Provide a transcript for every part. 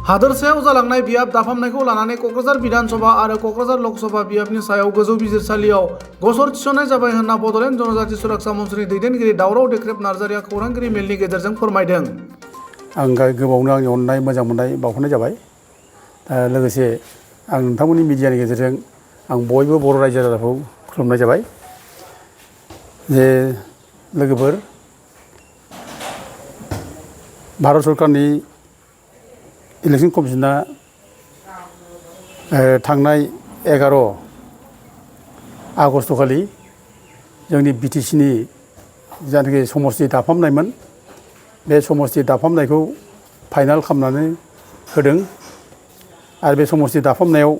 हादोरसायाव जालांनाय बियाब दाफामनायखौ लानानै क'क्राझार बिधानसभा आरो क'क्राझार लकसभा बियाबनि सायाव गोजौ बिजिरसालियाव गसर थिसननाय जाबाय होनना बड'लेण्ड जनजाति सुरक्षा मन्चनि दैदेनगिरि दावराव देख्रेब नार्जारिया खौरांगिरि मेलनि गेजेरजों फोरमायदों। आं गोबावनो आंनि अननाय मोजां मोननाय बावहरनाय जाबाय। लोगोसे आं नोंथांमोननि मिडियानि गेजेरजों आं बयबो बर' रायजो राजाखौ खुलुमनाय जाबाय जे लोगोफोर भारत सरकारनि इलेक्शन कमिशना थांनाय 11 आगष्टखालि जोंनि बिटिसिनि जायनाखि समस्ति दाफामनायमोन बे समस्ति दाफामनायखौ फाइनाल खालामनानै होदों आरो बे समस्ति दाफामनायाव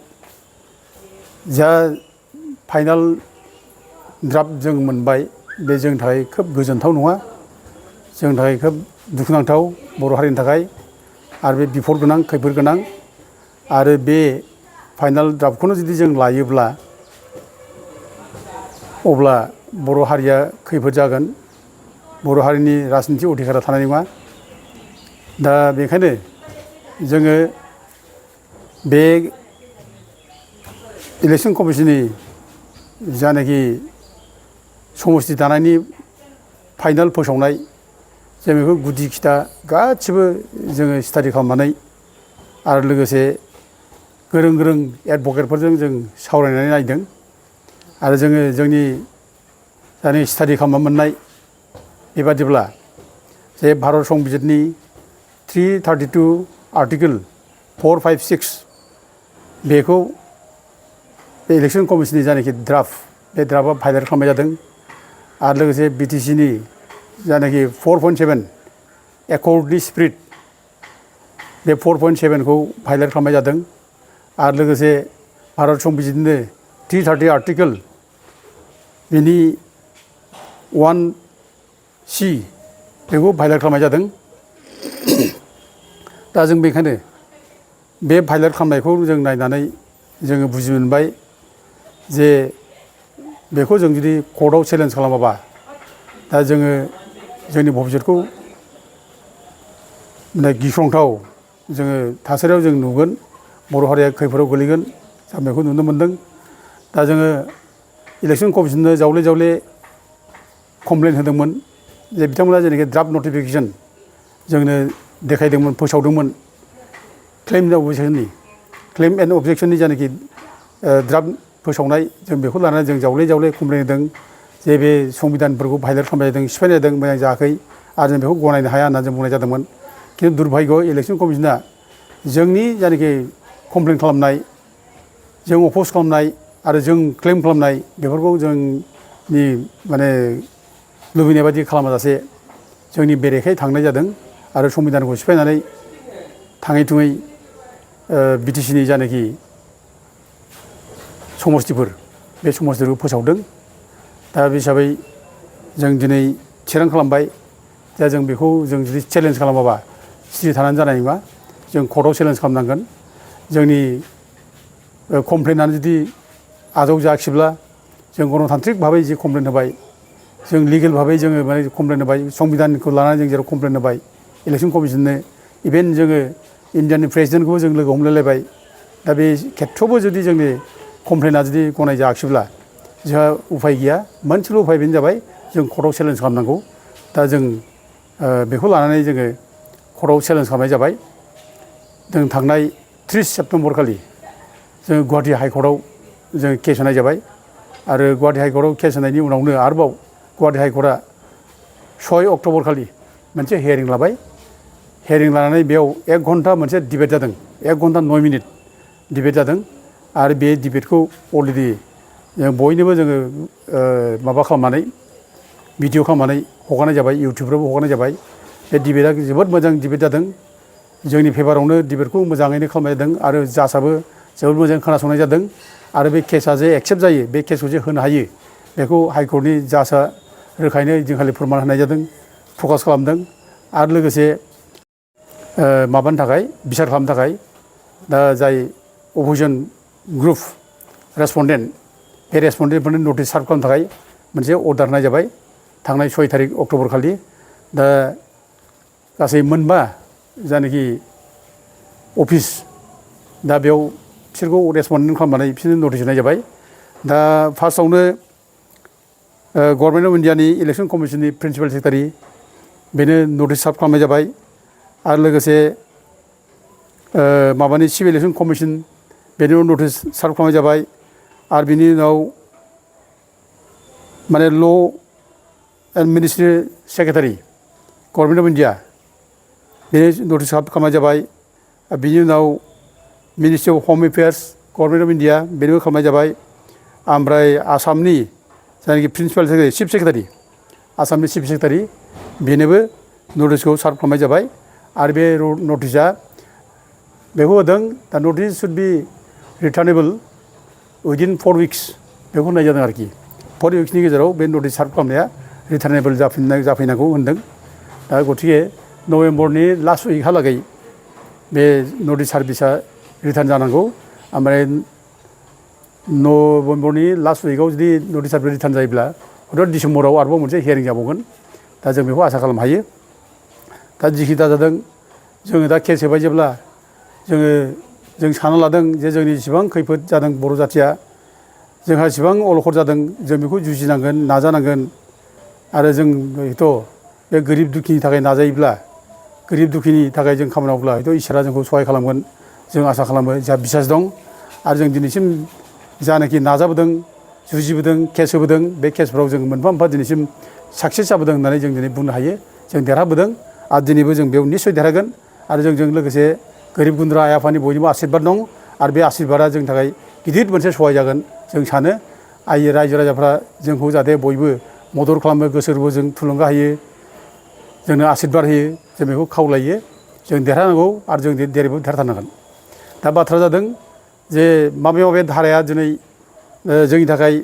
जा फाइनाल ड्राफ्ट जों मोनबाय बे जोंनि थाखाय खोब गोजोनथाव नङा, जोंनि थाखाय खोब दुखुनांथाव बर' हारिनि थाखाय आरो बे बिफद गोनां खैफोद गोनां आरो बे फाइनाल ड्राफ्टखौनो जुदि जों लायोब्ला अब्ला बर' हारिया खैफोद जागोन, बर' हारिनि राजनिथि अधिकारा थानाय नङा। दा बेखायनो जोङो बे इलेक्शन कमिशननि जानाखि समस्ति दानायनि फाइनाल फोसावनाय जों बेखौ गुदि खिथा गासिबो जोङो स्टाडि खालामनानै आरो लोगोसे गोरों गोरों एडभकेटफोरजों जों सावरायनानै नायदों आरो जोङो जोंनि जानि स्टाडि खालामना मोननाय बेबादिब्ला जे भारत संबिजितनि 332 आर्टिकोल 4, 5, 6 बेखौ बे इलेक्शन कमिशननि जानाखि ड्राफ्ट बे ड्राफ्टआ फाइनाल खालामनाय जादों आरो लोगोसे बिटिसिनि जानाखि 4.7 एकर्डनि स्पिरिट बे 4.7 खौ फाइनाल खालामनाय जादों आरो लोगोसे भारत संबिजितनिनो 330 आर्टिकोल बिनि 1C बेखौ फाइनाल खालामनाय जादों। दा जों बेखायनो बे फाइनाल खालामनायखौ जों नायनानै जोङो बुजि मोनबाय जे बेखौ जों जुदि कर्टआव चेलेन्ज खालामाबा दा जोङो जोंनि भबिसतखौ गिख्रंथाव जोङो थासारियाव जों नुगोन, बर' हारिया खैफोदाव गोलैगोन जों बेखौ नुनो मोनदों। दा जोङो इलेक्शन कमिशननो जावले जावले कमप्लेन होदोंमोन जे बिथांमोना जेनाखि ड्राफ्ट नटिफिकेसन जोंनो देखायदोंमोन, फोसावदोंमोन क्लेम एन्ड अबजेक्शननि जानाखि ड्राफ्ट फोसावनाय जों बेखौ लानानै जों जावले जावले कमप्लेन होदों जे बे संबिधानफोरखौ फाइनाल खालामनाय जादों, सिफायनाय जादों, मोजां जायाखै आरो जों बेखौ गनायनो हाया होनना जों बुंनाय जादोंमोन। खिन्थु दुर्भाग्य इलेक्शन कमिशना जोंनि जायनाखि कमप्लेन खालामनाय, जों अप'ज खालामनाय आरो जों क्लेम खालामनाय बेफोरखौ जोंनि माने लुबैनाय बायदि खालामाजासे जोंनि बेरेखायै थांनाय जादों आरो संबिधानखौ सिफायनानै थाङै थुङै बिटिसिनि जानाखि समस्तिफोर बे समस्तिफोरखौ फोसावदों। दा बे हिसाबै जों दिनै थिरां खालामबाय दा जों बेखौ जों जुदि चेलेन्ज खालामाबा सिरि थानानै जानाय नङा, जों कर्टआव चेलेन्ज खालामनांगोन। जोंनि कमप्लेनानो जुदि आजाव जायाखिसैब्ला जों गणतान्त्रिक भाबै जि कमप्लेन होबाय, जों लिगेल भाबै जोङो माने कमप्लेन होबाय, संबिधानखौ लानानै जों जेराव कमप्लेन होबाय इलेक्शन कमिशननो, इभेन जोङो इण्डियानि प्रेसिडेन्टखौबो जों लोगो हमलायलायबाय। दा बे खेथ्रआवबो जुदि जोंनि कमप्लेना जुदि गनाय जायाखिसैब्ला जोंहा उफाय गैया, मोनसेल' उफाय बेनो जाबाय जों कर्टआव चेलेन्ज खालामनांगौ। दा जों बेखौ लानानै जोङो कर्टआव चेलेन्ज खालामनाय जाबाय। जों थांनाय 30 सेप्तेम्बर खालि जोङो गुवाहाटि हाइकर्टआव जों केस होनाय जाबाय आरो गुवाहाटि हाइकर्टआव केस होनायनि उनावनो आरोबाव गुवाहाटि हाइकर्टआ 6 अक्ट'बर खालि मोनसे हियारिं लाबाय। हियारिं लानानै बेयाव 1 घन्टा मोनसे डिबेट जादों, 1 घन्टा 9 मिनिट डिबेट जादों आरो बे डिबेटखौ अलरेडि जों बयनोबो जोङो माबा खालामनानै भिडिअ खालामनानै हगारनाय जाबाय, इउटुबफ्रावबो हगारनाय जाबाय। बे डिबेटआ जोबोद मोजां डिबेट जादों, जोंनि फेभारावनो डिबेटखौ मोजाङैनो खालामनाय जादों आरो जाजआबो जोबोद मोजां खोनासंनाय जादों आरो बे केसआ जे एक्सेप्ट जायो, बे केसखौ जे होनो हायो बेखौ हाइकर्टनि जाजआ रोखायैनो ओइदिनखालि फोरमान होनाय जादों, फकास खालामदों आरो लोगोसे माबानि थाखाय बिसार खालामनो थाखाय दा जाय अपोजिसन ग्रुप रेसपन्डेन्ट बे रेसपन्डेन्टफोरनो नटिस सार्भ खालामनो थाखाय मोनसे अर्डार होनाय जाबाय थांनाय 6 तारिख अक्ट'बर खालि। दा गासै मोनबा जायनाखि अफिस दा बेयाव बिसोरखौ रेसपन्डेन्ट खालामनानै बिसोरनो नटिस होनाय जाबाय दा फार्स्टआवनो गभर्नमेन्ट अफ इन्डियानि इलेक्सन कमिसननि प्रिन्सिपाल सेक्रेटारि बेनो नटिस सार्भ खालामनाय जाबाय आरो लोगोसे माबानि चिफ इलेक्सन कमिसन बेनियाव नटिस सार्भ खालामनाय जाबाय आरो बिनि उनाव माने law' and ministry secretary government of India बेनो नटिस सार्भ खालामनाय जाबाय बिनि उनाव ministry of home affairs government of India बेनोबो खालामनाय जाबाय ओमफ्राय आसामनि जायनाखि प्रिन्सिपाल सेक्रेटारि चिफ सेक्रेटारि आसामनि चिफ सेक्रेटारि बेनोबो नटिसखौ सार्भ खालामनाय जाबाय आरो बे नटिसआ बेखौ होदों दा notice should be returnable within 4 weeks बेखौ होननाय जादों आरोखि 4 उइक्सनि गेजेराव बे नटिस सार्भ खालामनाया रिटार्नेबल जाफैनांगौ होनदों दा गतिके नभेम्बरनि लास्ट उइकहालागै बे नटिस सार्भिसा रिटार्न जानांगौ ओमफ्राय नभेम्बरनि लास्ट उइकआव जुदि नटिस सार्भिस रिटार्न जायोब्ला हयथ' डिसेम्बराव आरोबाव मोनसे हियारिं जाबावगोन दा जों बेखौ आसा खालामनो हायो दा जिखि दा जादों जोङो दा केस होबाय जेब्ला जों सानना लादों जे जोंनि जेसेबां खैफोद जादों बर' जाथिया जोंहा जेसेबां अलखद जादों जों बेखौ जुजिनांगोन नाजानांगोन आरो जों हयथ' बे गोरिब दुखिनि थाखाय नाजायोब्ला गोरिब दुखिनि थाखाय जों खामानि मावब्ला हयथ' इसोरा जोंखौ सहाय खालामगोन जों आसा खालामो जोंहा बिसास दं आरो जों दिनैसिम जानाखि नाजाबोदों जुजिबोदों केस होबोदों बे केसफ्राव जों मोनफा मोनफा दिनैसिम साक्सेस जाबोदों होननानै जों दिनै बुंनो हायो जों देरहाबोदों आरो दिनैबो जों बेयाव निस्सय देरहागोन आरो जोंजों लोगोसे गोरिब गुन्द्रा आइ आफानि बयनिबो आशीर्बाद दं आरो बे आशीर्बादा जोंनि थाखाय गिदिर मोनसे सहाय जागोन जों सानो रायजो राजाफ्रा जोंखौ जाहाथे बयबो मदद खालामो गोसोरबो जों थुलुंगा होयो जोंनो आशीर्बाद होयो जों बेखौ खावलायो जों देरहानांगौ आरो जों देरहाथारनांगोन दा बाथ्रा जादों जे माबे धाराया दिनै जोंनि थाखाय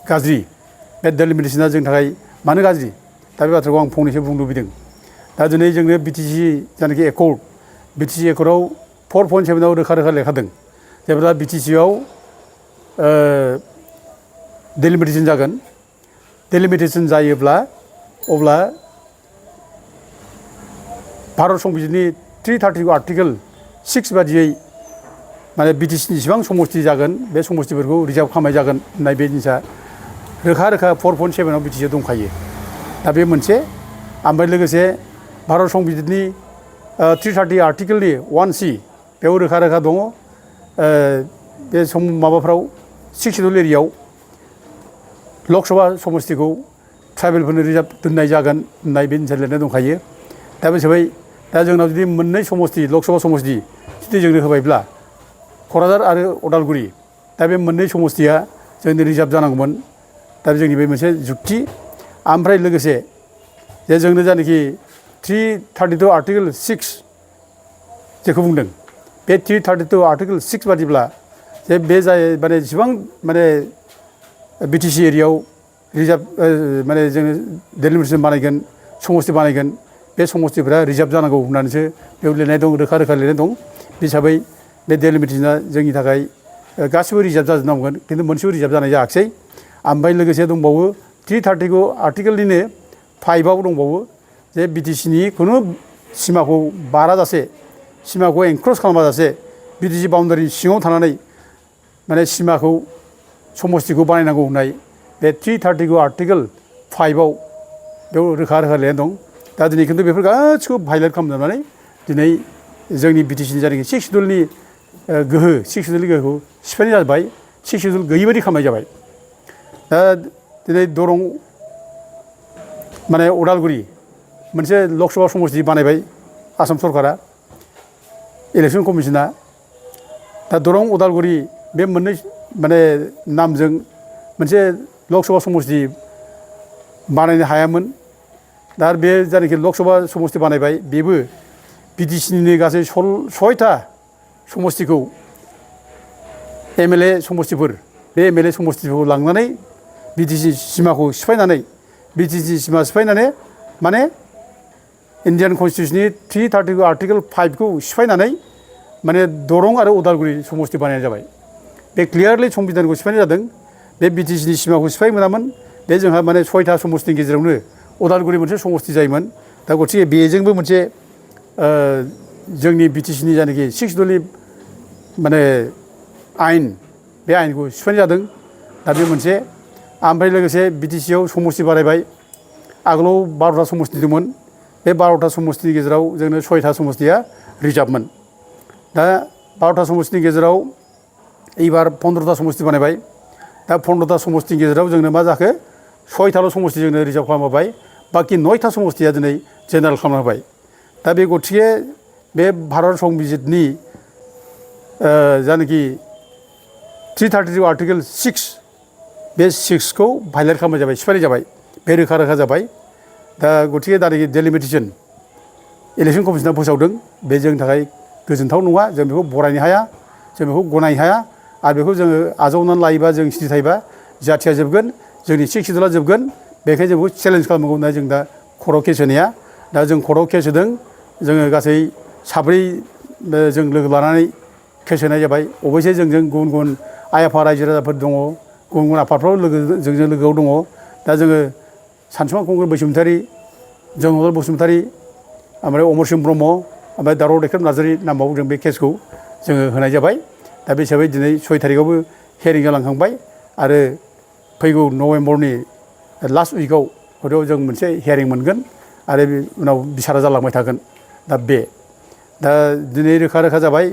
गाज्रि बे डेलिमिटेसना जोंनि थाखाय मानो गाज्रि दा बे बाथ्राखौ आं फंनैसो बुंनो लुबैदों दा दिनै जोंनो बिटिसि जायनाखि एकर्ड बिटिसि एकर्डआव 4.7आव रोखा लेखादों जेब्ला बिटिसिआव डेलिमिटेसन जागोन डेलिमिटेसन जायोब्ला अब्ला भारत संबिजितनि 330 आर्टिकेल 6 बादियै माने बिटिसिनि जेसेबां समस्ति जागोन बे समस्तिफोरखौ रिजार्भ खालामनाय जागोन होननाय बे जिनिसा रोखा 4.7आव बिटिसिआव दंखायो दा बे मोनसे ओमफ्राय लोगोसे भारत संबिजितनि 330 आर्टिकेलनि 1C बेयाव रोखा दङ बे माबाफ्राव 6 शेड्युल एरियायाव लकसभा समस्तिखौ ट्राइबेलफोरनो रिजार्भ दोननाय जागोन होननाय बे जिनिसा लिरनाय दंखायो दा बे हिसाबै दा जोंनाव जुदि मोननै समस्ति लकसभा समस्ति जुदि जोंनो होबायब्ला क'क्राझार आरो उदालगुरि दा बे मोननै समस्तिया जोंनि रिजार्भ जानांगौमोन दा जोंनि बे मोनसे जुक्ति ओमफ्राय लोगोसे जे जोंनो जानाखि 332 आर्टिकेल 6 जेखौ बुंदों बे 332 आर्टिकेल 6 बादिब्ला जे बे जाय माने जेसेबां माने बिटिसि एरियायाव रिजार्भ माने जोङो डेलिमिटेसन बानायगोन समस्ति बानायगोन बे समस्तिफोरा रिजार्भ जानांगौ होननानैसो बेयाव लिरनाय दं रोखा लिरनाय दं बे हिसाबै बे डेलिमिटेसना जोंनि थाखाय गासिबो रिजार्भ जाजोबनांगोन खिन्थु मोनसेबो रिजार्भ जानाय जायाखिसै ओमफ्राय लोगोसे दंबावो 330 आर्टिकेलनिनो 5आव दंबावो जे बिटिसिनि खुनु सिमाखौ बाराजासे सिमाखौ एनक्रस खालामाजासे बिटिसि बाउन्डारि सिङाव थानानै माने सिमाखौ समस्तिखौ बानायनांगौ होननाय बे 330 आर्टिकेल 5आव बेयाव रोखा लिरनाय दं दा दिनै खिन्थु बेफोर गासिखौबो भायलेट खालामजोबनानै दिनै जोंनि बिटिसिनि जायनाखि 6 शेड्युलनि गोहो 6 शेड्युलनि गोहोखौ सिफायनाय जाबाय 6 शेड्युल गैयि बायदि खालामनाय जाबाय दा दिनै दरं माने उदालगुरि मोनसे लकसभा समस्ति बानायबाय आसाम सरकारा इलेक्सन कमिसना दा दरं उदालगुरि बे मोननै माने नामजों मोनसे लकसभा समस्ति बानायनो हायामोन दा बे जायनाखि लकसभा समस्ति बानायबाय बेबो बिटिसिनिनो गासै 6था समस्तिखौ एमएलए समस्तिफोर बे एमएलए समस्तिफोरखौ लांनानै बिटिसि सिमाखौ सिफायनानै बिटिसि सिमा सिफायनानै माने इन्डियान कन्स्टिटिउसननि 330 आर्टिकेल 5खौ सिफायनानै माने दरं आरो उदालगुरि समस्ति बानायनाय जाबाय बे क्लियारलि संबिधानखौ सिफायनाय जादों बे बिटिसिनि सिमाखौ सिफाय मोनामोन बे जोंहा माने 6था समस्तिनि गेजेरावनो उदालगुरि मोनसे समस्ति जायोमोन दा गतिके बेजोंबो मोनसे जोंनि बिटिसिनि जायनाखि सिक्सडुलि माने आयेन बे आयेनखौ सिफायनाय जादों दा बे मोनसे ओमफ्राय लोगोसे बिटिसिआव समस्ति बारायबाय आगोलाव 12टा समस्ति दंमोन बे 12टा समस्तिनि गेजेराव जोंनो 6टा समस्तिया रिजार्भमोन दा 12टा समस्तिनि गेजेराव एबार 15टा समस्ति बानायबाय दा 15टा समस्तिनि गेजेराव जोंनो मा जाखो 6टाल' समस्ति जोंनो रिजार्भ खालामबाय बाखि 9टा समस्तिया दिनै जेनेरेल खालामना होबाय दा बे गतिके बे भारत संबिजितनि जायनाखि 332 आर्टिकेल 6 बे 6खौ भायलेट खालामनाय जाबाय सिफायनाय जाबाय बे रोखा रोखा जाबाय दा गतिके दानि डेलिमिटेसन इलेक्सन कमिसना फोसावदों बे जोंनि थाखाय गोजोनथाव नङा जों बेखौ बरायनो हाया जों बेखौ गनायनो हाया आरो बेखौ जोङो आजावनानै लायोबा जों सिरि थायोबा जाथिया जोबगोन जोंनि सिक्स सिडुला जोबगोन बेखायनो जों बेखौ चेलेन्ज खालामनांगौ होनना जों दा कर्टआव केस होनाया दा जों कर्टआव केस होदों जोङो गासै 7 जों लोगो लानानै केस होनाय जाबाय अबयसे जोंजों गुबुन गुबुन आइ आफा रायजो राजाफोर दङ गुबुन गुबुन आफादफ्राव जोंजों लोगोआव दङ दा जोङो सानसुमा खुंगुर बसुमतारी जोंहर बसुमतारी ओमफ्राय अमरसिं ब्रह्म ओमफ्राय दावराव दैख्रेब नार्जारी नामाव जों बे केसखौ जोङो होनाय जाबाय दा बे हिसाबै दिनै 6 थारिखआवबो हेयारिं जालांखांबाय आरो फैगौ नभेम्बरनि लास्ट उइकआव हयथ' जों मोनसे हेयारिं मोनगोन आरो उनाव बिसारा जालांबाय थागोन दा दिनै रोखा रोखा जाबाय